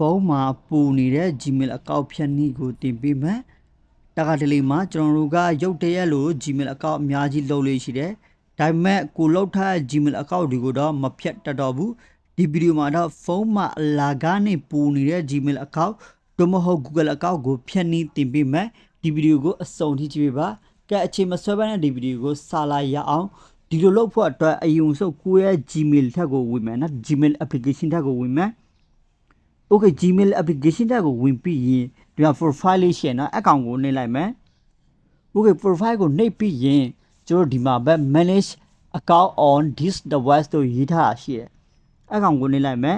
phone မှာပူနေတဲ့ Gmail အကောင့်ဖြတ်နည်းကိုတင်ပေးမယ်။တခါတလေမှာကျွန်တော်တို့ကရုပ်တရက်လို့ Gmail အကောင့်အများကြီးလုပ်လို့ရှိတယ်။ဒါပေမဲ့ကိုလောက်ထား Gmail အကောင့်တွေကိုတော့မဖြတ်တတ်တော့ဘူး။ဒီဗီဒီယိုမှာတော့ဖုန်းမှာအလာကနေပူနေတဲ့ Gmail အကောင့်တို့မဟုတ် Google အကောင့်ကိုဖြတ်နည်းတင်ပေးမယ်။ဒီဗီဒီယိုကိုအဆုံးထိကြည့်ပေးပါ။ကဲအချိန်မဆွဲဘဲနဲ့ဒီဗီဒီယိုကိုစလိုက်ရအောင်။ဒီလိုလုပ်ဖို့အတွက်အရင်ဆုံးကိုယ့်ရဲ့ Gmail ထက်ကိုဝင်မယ်နော် Gmail application ထက်ကိုဝင်မယ်။ Okay Gmail application တက်ကိုဝင်ပြီးရင်ဒီမှာ profile လေးရှယ်နော်အကောင့်ကိုနှိပ်လိုက်မယ် Okay profile ကိုနှိပ်ပြီးရင်ကျွန်တော်ဒီမှာပဲ manage account on this device တို့ရေးထားတာရှိတယ်အကောင့်ကိုနှိပ်လိုက်မယ်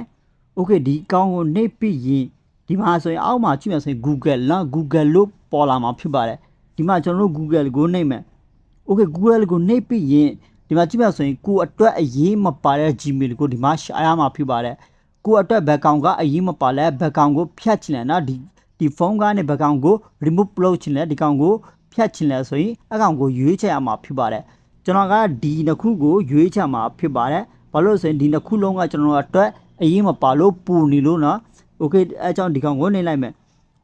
Okay ဒီအကောင့်ကိုနှိပ်ပြီးရင်ဒီမှာဆိုရင်အောက်မှာကြည့်မယ်ဆိုရင် Google နော် Google လို့ပေါ်လာမှာဖြစ်ပါတယ်ဒီမှာကျွန်တော်တို့ Google ကိုနှိပ်မယ် Okay Google ကိုနှိပ်ပြီးရင်ဒီမှာကြည့်မယ်ဆိုရင်ကိုအတွက်အရေးမပါတဲ့ Gmail ကိုဒီမှာရှာရမှာဖြစ်ပါတယ်ကိုအတွက် background ကအရင်မပါလဲ background ကိုဖြတ်ချင်တယ်နော်ဒီဖုန်းကနေ background ကို remove လုပ်ချင်တယ်ဒီကောင်ကိုဖြတ်ချင်လဲဆိုရင်အကောင်ကိုရွေးချယ်ရမှာဖြစ်ပါတယ်ကျွန်တော်ကဒီနှစ်ခုကိုရွေးချယ်မှာဖြစ်ပါတယ်ဘာလို့ဆိုရင်ဒီနှစ်ခုလုံးကကျွန်တော်အတွက်အရင်မပါလို့ပူနေလို့နော် Okay အဲကြောင့်ဒီကောင်ကိုနှိပ်လိုက်မယ်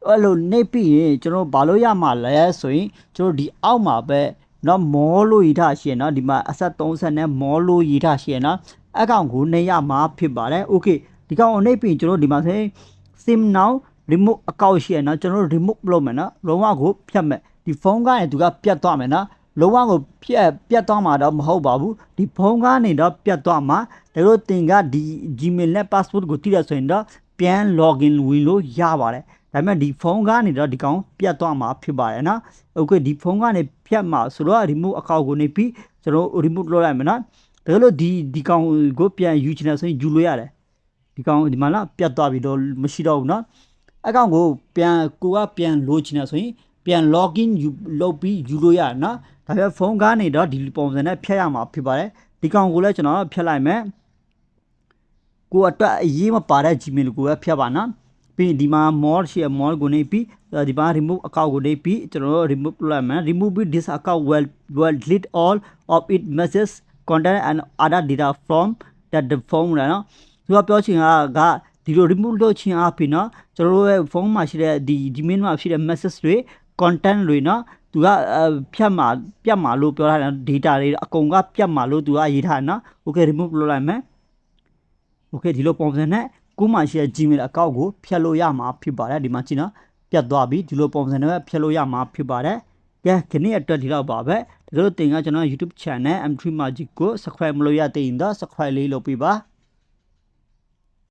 အဲ့လိုနှိပ်ပြီးရင်ကျွန်တော်ဘာလို့ရမှာလဲဆိုရင်ကျွန်တော်ဒီအောက်မှာပဲနော်မောလို့ရေးထားရှိရနော်ဒီမှာအဆက်30နဲ့မောလို့ရေးထားရှိရနော်အကောင်ကိုနှိပ်ရမှာဖြစ်ပါတယ် Okayဒီကောင်ကိုနှိပ်ပြီးကျွန်တော်ဒီမှာဆိုရင် sim now remove account ရှိရနော်ကျွန်တော် remove လုပ်မယ်နော်လုံးဝကိုဖြတ်မယ်ဒီဖုန်းကနေသူကပြတ်သွားမယ်နော်လုံးဝကိုပြတ်သွားမှာတော့မဟုတ်ပါဘူးဒီဖုန်းကနေတော့ပြတ်သွားမှာဒါလို့တင်ကဒီ Gmail နဲ့ password ကိုတိရဆိုရင်တော့ပြန် login ဝင်လို့ရပါတယ်ဒါပေမဲ့ဒီဖုန်းကနေတော့ဒီကောင်ပြတ်သွားမှာဖြစ်ပါတယ်နော် Okay ဒီဖုန်းကနေဖြတ်မှာဆိုတော့ remove account ကိုနေပြီးကျွန်တော် remove လုပ်လိုက်မယ်နော်ဒါလို့ဒီကောင်ကိုပြန်ယူချင်တယ်ဆိုရင်ယူလို့ရတယ်ဒီကောင်ဒီမှာလားပြတ်သွားပြီတော့မရှိတော့ဘူးเนาะအကောင်ကိုပြန်လိုချင်တယ်ဆိုရင်ပြန် login လုပ်ပြီးယူလို့ရတယ်เนาะဒါပေမဲ့ဖုန်းကနေတော့ဒီပုံစံနဲ့ဖြတ်ရမှာဖြစ်ပါတယ်ဒီကောင်ကိုလည်းကျွန်တော်ဖြတ်လိုက်မယ်ကိုအတွက်အရေးမပါတဲ့ Gmail ကိုပဲဖြတ်ပါနော်ပြီးဒီမှာ more ရှိရ more ကိုနေပြီးဒီမှာ remove account ကိုနေပြီးကျွန်တော် remove လုပ်လိုက်မယ် remove this account will delete all of its messages content and other data from that the phone နော်သူကပြောချင်ကဒီလို remove လုပ်ချင်အပြင်နော်ကျွန်တော်တို့ရဲ့ဖုန်းမှာရှိတဲ့ဒီ Gmail မှာရှိတဲ့ message တွေ content တွေနော်သူကဖြတ်မှာပြတ်မှာလို့ပြောထားတယ် data တွေအကုန်ကပြတ်မှာလို့သူကရေးထားတယ်နော် Okay remove လုပ်လိုက်မယ် Okay ဒီလိုပုံစံနဲ့ကိုမှရှိတဲ့ Gmail account ကိုဖြတ်လို့ရမှာဖြစ်ပါတယ်ဒီမှာကြည့်နော်ပြတ်သွားပြီဒီလိုပုံစံနဲ့ဖြတ်လို့ရမှာဖြစ်ပါတယ်ကဲခဏအတွက်ဒီတော့ပါပဲဒါလို့တင်ကကျွန်တော် YouTube channel M3 Magic ကို subscribe မလုပ်ရသေးရင်တော့ subscribe လေးလုပ်ပေးပါ